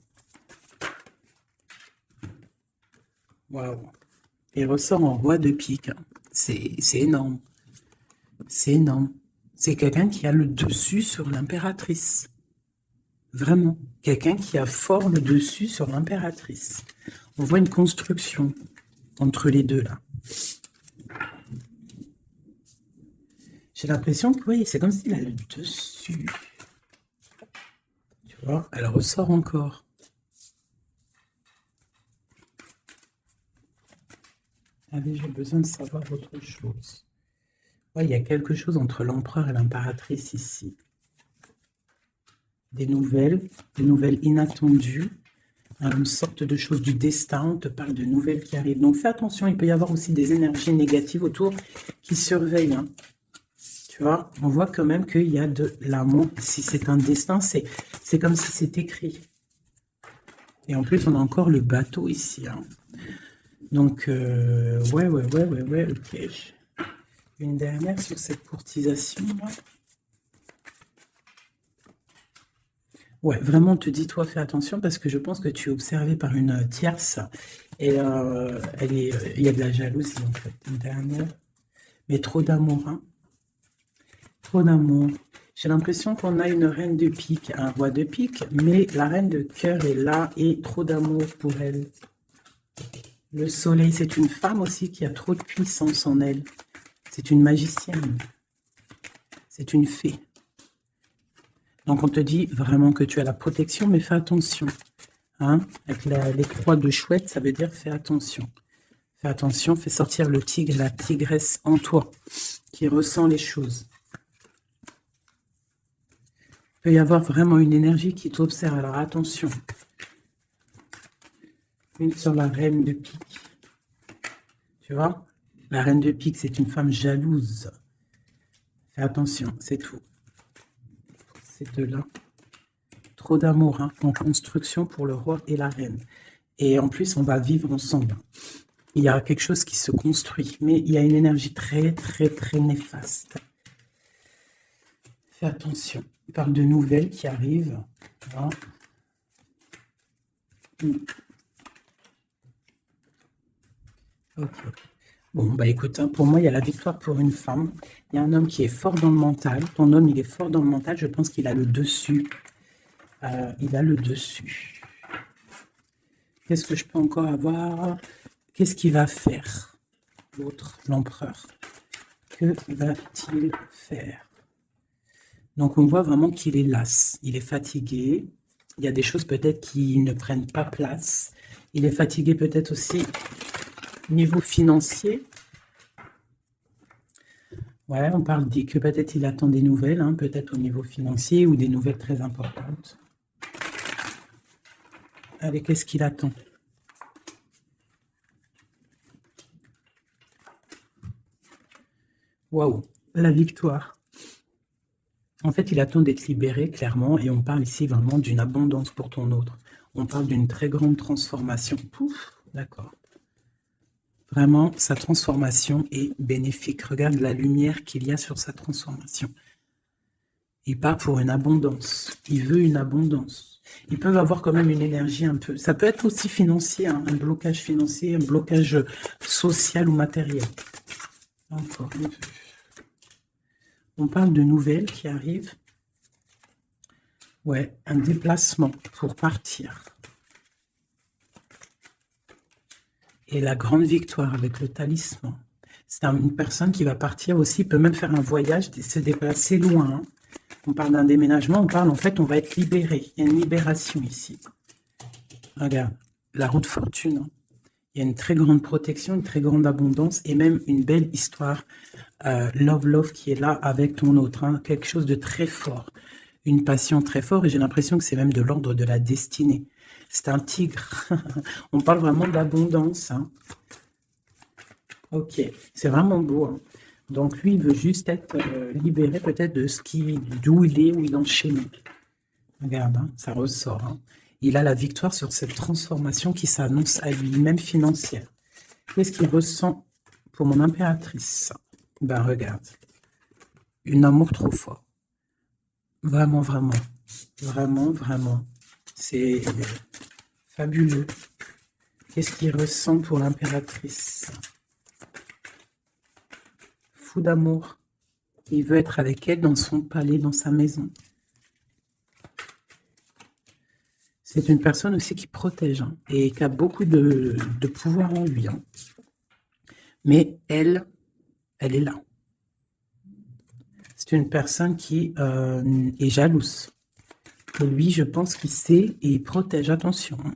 Waouh! Il ressort en roi de pique. C'est énorme. C'est énorme. C'est quelqu'un qui a le dessus sur l'impératrice. Vraiment. Quelqu'un qui a fort le dessus sur l'impératrice. On voit une construction entre les deux là. J'ai l'impression que oui, c'est comme s'il a le dessus. Tu vois, elle ressort encore. Allez, j'ai besoin de savoir autre chose. Ouais, il y a quelque chose entre l'empereur et l'impératrice ici. Des nouvelles inattendues, une sorte de chose du destin, on te parle de nouvelles qui arrivent. Donc fais attention, il peut y avoir aussi des énergies négatives autour qui surveillent. Tu vois, on voit quand même qu'il y a de l'amour. Si c'est un destin, c'est comme si c'est écrit. Et en plus, on a encore le bateau ici. Donc, ouais, ok. Une dernière sur cette courtisation. Ouais, vraiment, on te dit, toi, fais attention parce que je pense que tu es observé par une tierce et il y a de la jalousie, en fait. Une dernière. Mais trop d'amour, Trop d'amour. J'ai l'impression qu'on a une reine de pique, un roi de pique, mais la reine de cœur est là et trop d'amour pour elle. Le soleil, c'est une femme aussi qui a trop de puissance en elle. C'est une magicienne. C'est une fée. Donc on te dit vraiment que tu as la protection, mais fais attention. Avec les croix de chouette, ça veut dire fais attention. Fais attention, fais sortir le tigre et la tigresse en toi, qui ressent les choses. Il peut y avoir vraiment une énergie qui t'observe, alors attention. Une sur la reine de pique. Tu vois? La reine de pique, c'est une femme jalouse. Fais attention, c'est tout. Ces deux-là. Trop d'amour en construction pour le roi et la reine. Et en plus, on va vivre ensemble. Il y a quelque chose qui se construit, mais il y a une énergie très, très, très néfaste. Fais attention. Il parle de nouvelles qui arrivent. Ok. Bon, bah écoute, pour moi, il y a la victoire pour une femme. Il y a un homme qui est fort dans le mental. Ton homme, il est fort dans le mental. Je pense qu'il a le dessus. Il a le dessus. Qu'est-ce que je peux encore avoir? Qu'est-ce qu'il va faire, l'autre, l'empereur? Que va-t-il faire? Donc, on voit vraiment qu'il est las. Il est fatigué. Il y a des choses peut-être qui ne prennent pas place. Il est fatigué peut-être aussi niveau financier. Ouais, on parle que peut-être il attend des nouvelles, hein, peut-être au niveau financier ou des nouvelles très importantes. Allez, qu'est-ce qu'il attend? Waouh, la victoire. En fait, il attend d'être libéré, clairement, et on parle ici vraiment d'une abondance pour ton autre. On parle d'une très grande transformation. Pouf, d'accord. Vraiment, sa transformation est bénéfique. Regarde la lumière qu'il y a sur sa transformation. Il part pour une abondance. Il veut une abondance. Ils peuvent avoir quand même une énergie un peu... Ça peut être aussi financier, hein, un blocage financier, un blocage social ou matériel. Encore un peu. On parle de nouvelles qui arrivent. Ouais, un déplacement pour partir. Et la grande victoire avec le talisman. C'est une personne qui va partir aussi, peut même faire un voyage, se déplacer loin. Hein. On parle d'un déménagement, on parle en fait, on va être libéré. Il y a une libération ici. Regarde, la roue de fortune. Hein. Il y a une très grande protection, une très grande abondance et même une belle histoire. Love qui est là avec ton autre. Hein. Quelque chose de très fort. Une passion très forte et j'ai l'impression que c'est même de l'ordre de la destinée. C'est un tigre. On parle vraiment d'abondance. Hein. Ok, c'est vraiment beau. Hein. Donc lui, il veut juste être libéré peut-être de d'où il est, où il est enchaîné. Regarde, hein, ça ressort. Hein. Il a la victoire sur cette transformation qui s'annonce à lui-même financière. Qu'est-ce qu'il ressent pour mon impératrice? Ben regarde, un amour trop fort. Vraiment, vraiment. Vraiment, vraiment. C'est fabuleux. Qu'est-ce qu'il ressent pour l'impératrice? Fou d'amour. Il veut être avec elle dans son palais, dans sa maison. C'est une personne aussi qui protège hein, et qui a beaucoup de pouvoir en lui. Hein. Mais elle est là. C'est une personne qui est jalouse. Et lui, je pense qu'il sait et il protège. Attention. Hein.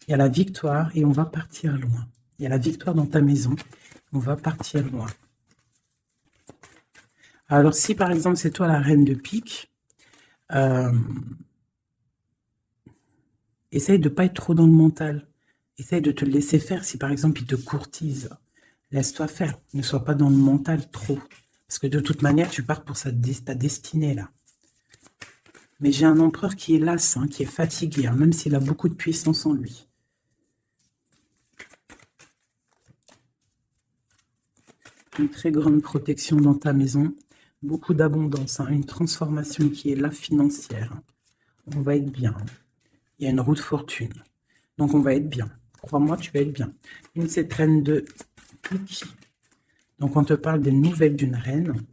Il y a la victoire et on va partir loin. Il y a la victoire dans ta maison. On va partir loin. Alors, si par exemple, c'est toi la reine de pique, essaye de ne pas être trop dans le mental. Essaye de te laisser faire. Si par exemple, il te courtise, laisse-toi faire. Ne sois pas dans le mental trop. Parce que de toute manière, tu pars pour ta destinée là. Mais j'ai un empereur qui est las, hein, qui est fatigué, hein, même s'il a beaucoup de puissance en lui. Une très grande protection dans ta maison. Beaucoup d'abondance, hein, une transformation qui est là financière. On va être bien. Il y a une roue de fortune. Donc, on va être bien. Crois-moi, tu vas être bien. Cette reine de pique. Donc, on te parle des nouvelles d'une reine.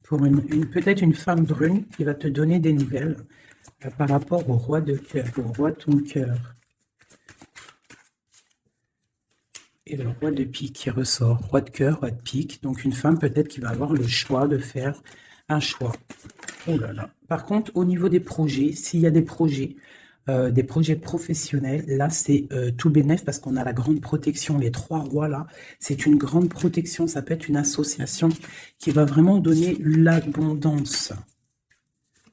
Pour peut-être une femme brune qui va te donner des nouvelles par rapport au roi de cœur, au roi de ton cœur. Et le roi de pique qui ressort. Roi de cœur, roi de pique. Donc, une femme peut-être qui va avoir le choix de faire un choix. Oh là là. Par contre, au niveau des projets, s'il y a des projets professionnels, là, c'est tout bénef parce qu'on a la grande protection. Les trois rois, là, c'est une grande protection. Ça peut être une association qui va vraiment donner l'abondance.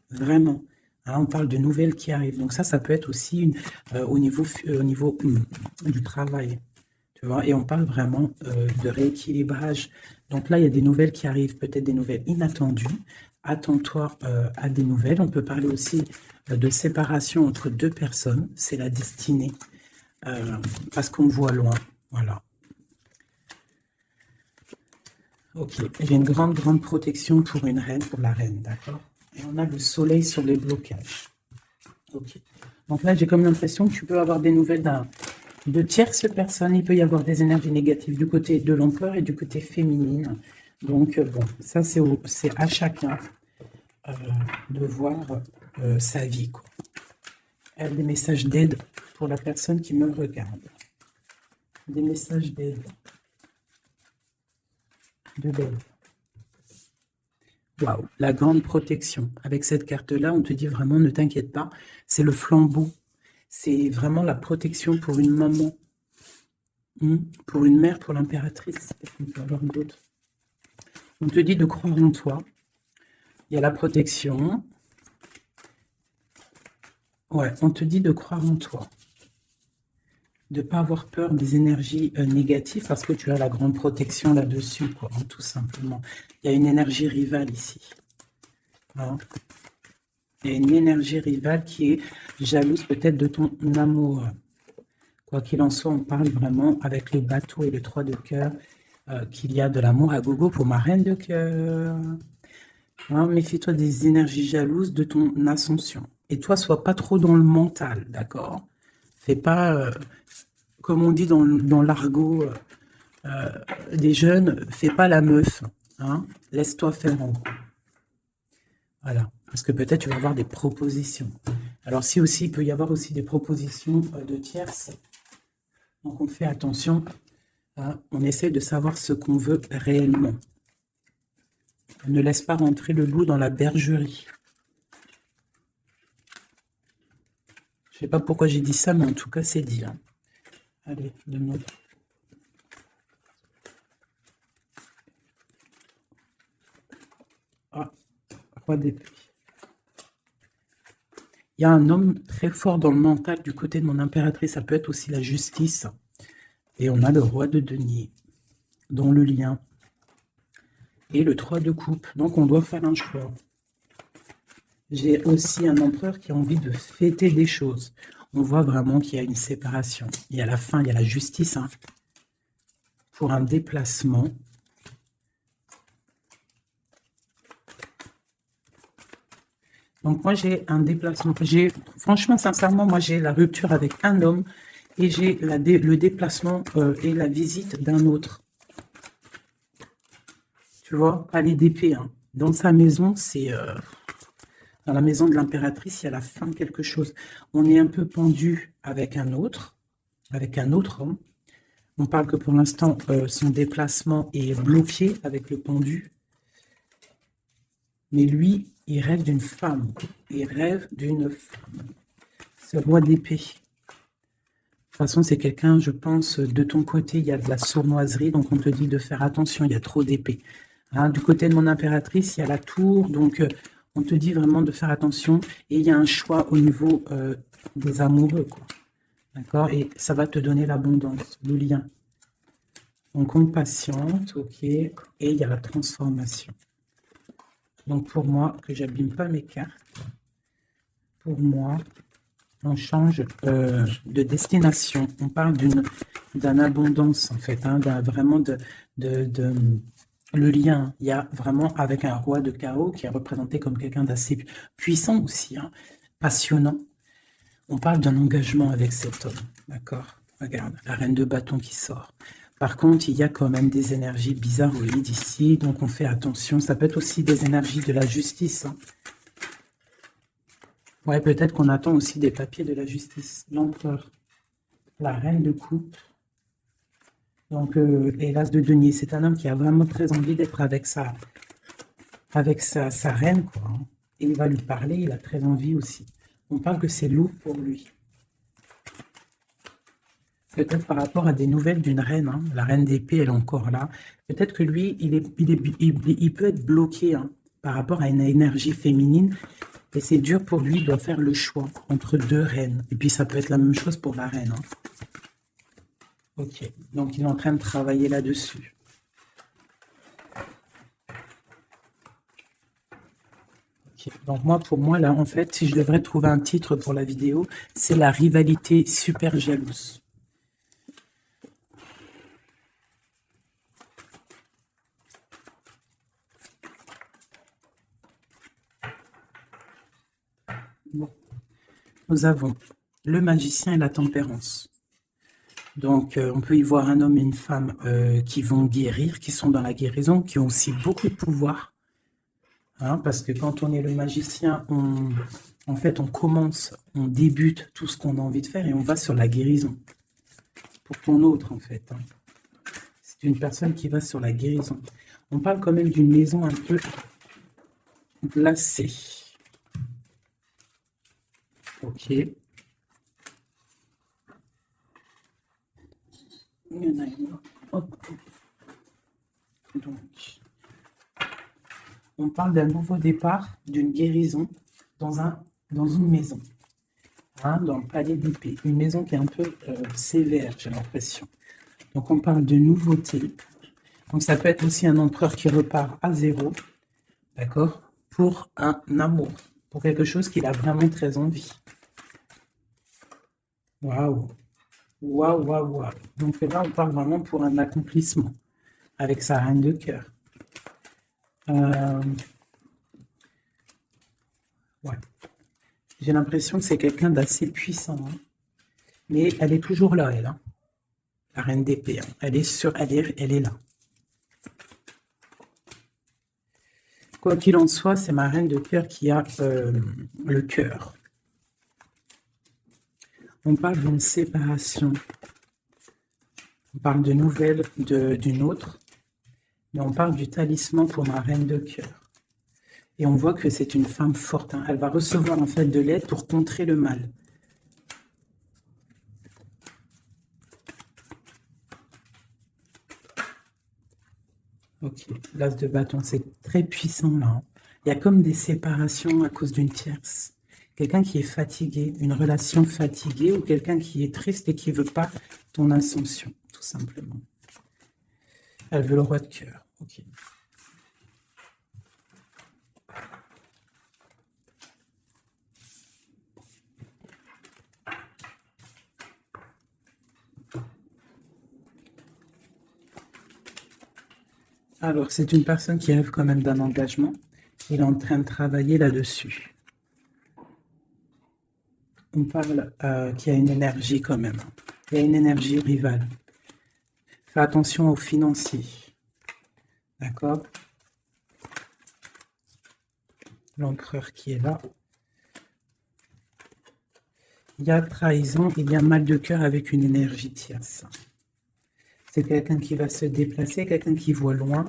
Vraiment. Hein, on parle de nouvelles qui arrivent. Donc ça peut être aussi au niveau du travail. Tu vois, et on parle vraiment de rééquilibrage. Donc là, il y a des nouvelles qui arrivent, peut-être des nouvelles inattendues. Attends-toi à des nouvelles. On peut parler aussi de séparation entre deux personnes. C'est la destinée. Parce qu'on voit loin. Voilà. Ok. J'ai une grande, grande protection pour une reine, pour la reine. D'accord. Et on a le soleil sur les blocages. Ok. Donc là, j'ai comme l'impression que tu peux avoir des nouvelles de tierces personnes. Il peut y avoir des énergies négatives du côté de l'empereur et du côté féminine. Donc, bon, ça, c'est à chacun. euh, de voir sa vie, quoi. Elle a des messages d'aide pour la personne qui me regarde. Des messages d'aide. De l'aide. Waouh, la grande protection. Avec cette carte-là, on te dit vraiment, ne t'inquiète pas, c'est le flambeau. C'est vraiment la protection pour une maman, pour une mère, pour l'impératrice. On peut avoir d'autres. On te dit de croire en toi. Il y a la protection. Ouais, on te dit de croire en toi. De ne pas avoir peur des énergies négatives parce que tu as la grande protection là-dessus, quoi, hein, tout simplement. Il y a une énergie rivale ici. Hein. Il y a une énergie rivale qui est jalouse peut-être de ton amour. Quoi qu'il en soit, on parle vraiment avec le bateau et le 3 de cœur qu'il y a de l'amour à gogo pour ma reine de cœur. Hein, méfie-toi des énergies jalouses de ton ascension. Et toi, sois pas trop dans le mental, d'accord? Fais pas, comme on dit dans l'argot des jeunes, fais pas la meuf. Hein, laisse-toi faire en gros. Voilà. Parce que peut-être tu vas avoir des propositions. Alors si aussi, il peut y avoir aussi des propositions de tierces. Donc on fait attention. Hein, on essaie de savoir ce qu'on veut réellement. Ne laisse pas rentrer le loup dans la bergerie. Je ne sais pas pourquoi j'ai dit ça, mais en tout cas, c'est dit. Hein. Allez, donne-moi. Ah, roi d'épée. Il y a un homme très fort dans le mental du côté de mon impératrice. Ça peut être aussi la justice. Et on a le roi de denier dans le lien. Et le 3 de coupe. Donc, on doit faire un choix. J'ai aussi un empereur qui a envie de fêter des choses. On voit vraiment qu'il y a une séparation. Il y a la fin, il y a la justice. Hein, pour un déplacement. Donc, moi, j'ai un déplacement. Franchement, sincèrement, moi, j'ai la rupture avec un homme et j'ai le déplacement et la visite d'un autre. Tu vois, palais d'épée. Hein. Dans sa maison, c'est... dans la maison de l'impératrice, il y a la fin de quelque chose. On est un peu pendu avec un autre homme. On parle que pour l'instant, son déplacement est bloqué avec le pendu. Mais lui, il rêve d'une femme. Il rêve d'une femme. Ce roi d'épée. De toute façon, c'est quelqu'un, je pense, de ton côté, il y a de la sournoiserie, donc on te dit de faire attention, il y a trop d'épées. Hein, du côté de mon impératrice, il y a la tour, donc on te dit vraiment de faire attention. Et il y a un choix au niveau des amoureux, quoi. D'accord? Et ça va te donner l'abondance, le lien. Donc on patiente, ok. Et il y a la transformation. Donc pour moi, que j'abîme pas mes cartes, pour moi, on change de destination. On parle d'une abondance, en fait, hein, vraiment le lien. Il y a vraiment avec un roi de chaos qui est représenté comme quelqu'un d'assez puissant aussi, hein, passionnant. On parle d'un engagement avec cet homme, d'accord? Regarde, la reine de bâton qui sort. Par contre, il y a quand même des énergies bizarroïdes ici, donc on fait attention. Ça peut être aussi des énergies de la justice. Hein. Ouais, peut-être qu'on attend aussi des papiers de la justice. L'empereur, la reine de coupe. Donc, et l'as de denier. C'est un homme qui a vraiment très envie d'être avec sa reine, quoi. Hein. Et il va lui parler, il a très envie aussi. On parle que c'est lourd pour lui. Peut-être par rapport à des nouvelles d'une reine, hein. La reine d'épée, elle est encore là. Peut-être que lui, il peut être bloqué hein, par rapport à une énergie féminine. Et c'est dur pour lui, il doit faire le choix entre deux reines. Et puis ça peut être la même chose pour la reine. Hein. Ok, donc il est en train de travailler là-dessus. Okay. Donc moi, pour moi, là, en fait, si je devrais trouver un titre pour la vidéo, c'est la rivalité super jalouse. Bon. Nous avons le magicien et la tempérance. Donc, on peut y voir un homme et une femme qui vont guérir, qui sont dans la guérison, qui ont aussi beaucoup de pouvoir. hein, parce que quand on est le magicien, en fait, on commence, on débute tout ce qu'on a envie de faire et on va sur la guérison. Pour ton autre, en fait. Hein. C'est une personne qui va sur la guérison. On parle quand même d'une maison un peu glacée. Ok. Il y en a une. Hop. Donc, on parle d'un nouveau départ, d'une guérison dans une maison. Hein, dans le palais d'épée. Une maison qui est un peu sévère, j'ai l'impression. Donc, on parle de nouveauté. Donc, ça peut être aussi un empereur qui repart à zéro, d'accord, pour un amour, pour quelque chose qu'il a vraiment très envie. Waouh, waouh, waouh, waouh. Donc là, on parle vraiment pour un accomplissement avec sa reine de cœur. Ouais. J'ai l'impression que c'est quelqu'un d'assez puissant, hein. Mais elle est toujours là, elle, hein. La reine d'épée. Hein. Elle est là. Quoi qu'il en soit, c'est ma reine de cœur qui a le cœur. On parle d'une séparation. On parle de nouvelles d'une autre. Mais on parle du talisman pour ma reine de cœur. Et on voit que c'est une femme forte. Hein. Elle va recevoir en fait de l'aide pour contrer le mal. Ok, l'as de bâton, c'est très puissant là. Hein. Il y a comme des séparations à cause d'une tierce. Quelqu'un qui est fatigué, une relation fatiguée ou quelqu'un qui est triste et qui ne veut pas ton ascension, tout simplement. Elle veut le roi de cœur. Ok. Alors, c'est une personne qui rêve quand même d'un engagement. Il est en train de travailler là-dessus. On parle qu'il y a une énergie quand même. Il y a une énergie rivale. Fais attention aux financiers. D'accord? L'empereur qui est là. Il y a trahison, il y a mal de cœur avec une énergie tierce. C'est quelqu'un qui va se déplacer, quelqu'un qui voit loin,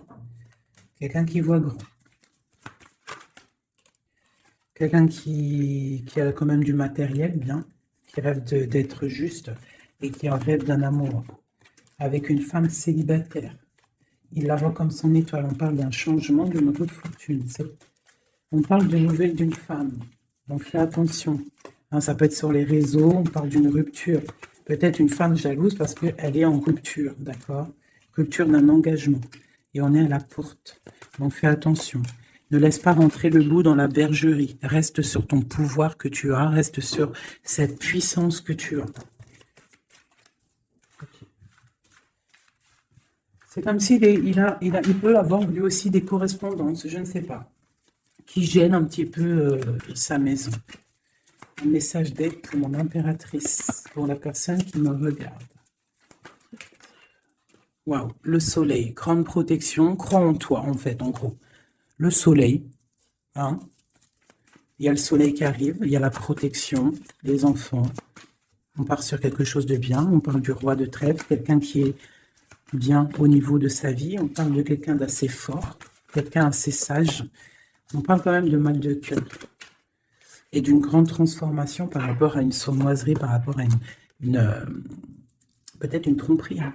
quelqu'un qui voit grand. Quelqu'un qui a quand même du matériel, bien, qui rêve d'être juste et qui rêve d'un amour avec une femme célibataire. Il la voit comme son étoile. On parle d'un changement de notre fortune. On parle de nouvelles d'une femme. Donc fais attention. Hein, ça peut être sur les réseaux, on parle d'une rupture. Peut-être une femme jalouse parce qu'elle est en rupture, d'accord? Rupture d'un engagement. Et on est à la porte. Donc fais attention. Ne laisse pas rentrer le loup dans la bergerie. Reste sur ton pouvoir que tu as. Reste sur cette puissance que tu as. Okay. C'est comme s'il il peut avoir lui aussi des correspondances, je ne sais pas, qui gênent un petit peu sa maison. Un message d'aide pour mon impératrice, pour la personne qui me regarde. Waouh, le soleil, grande protection, crois en toi en fait, en gros. Le soleil, hein. Il y a le soleil qui arrive, il y a la protection, les enfants. On part sur quelque chose de bien, on parle du roi de trèfle, quelqu'un qui est bien au niveau de sa vie, on parle de quelqu'un d'assez fort, quelqu'un assez sage. On parle quand même de mal de cœur et d'une grande transformation par rapport à une sournoiserie, par rapport à peut-être une tromperie. Hein.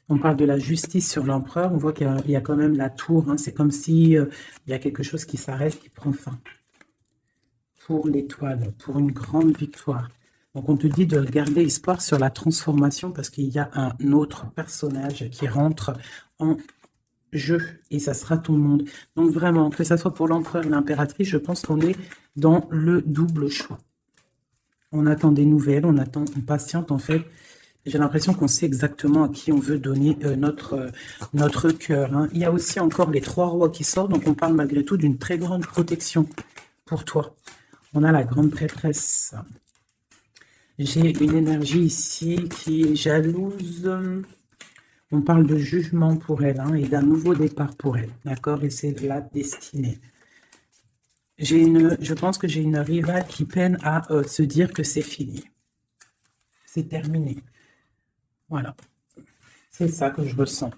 On parle de la justice sur l'empereur, on voit qu'il y a quand même la tour, hein. C'est comme si il y a quelque chose qui s'arrête, qui prend fin. Pour l'étoile, pour une grande victoire. Donc on te dit de garder espoir sur la transformation parce qu'il y a un autre personnage qui rentre en jeu et ça sera tout le monde. Donc vraiment, que ça soit pour l'empereur et l'impératrice, je pense qu'on est dans le double choix. On attend des nouvelles, on patiente en fait. J'ai l'impression qu'on sait exactement à qui on veut donner notre cœur. Hein. Il y a aussi encore les 3 rois qui sortent, donc on parle malgré tout d'une très grande protection pour toi. On a la grande prêtresse. J'ai une énergie ici qui est jalouse. On parle de jugement pour elle, hein, et d'un nouveau départ pour elle, d'accord? Et c'est la destinée. Je pense que j'ai une rivale qui peine à se dire que c'est fini. C'est terminé. Voilà. C'est ça que je ressens.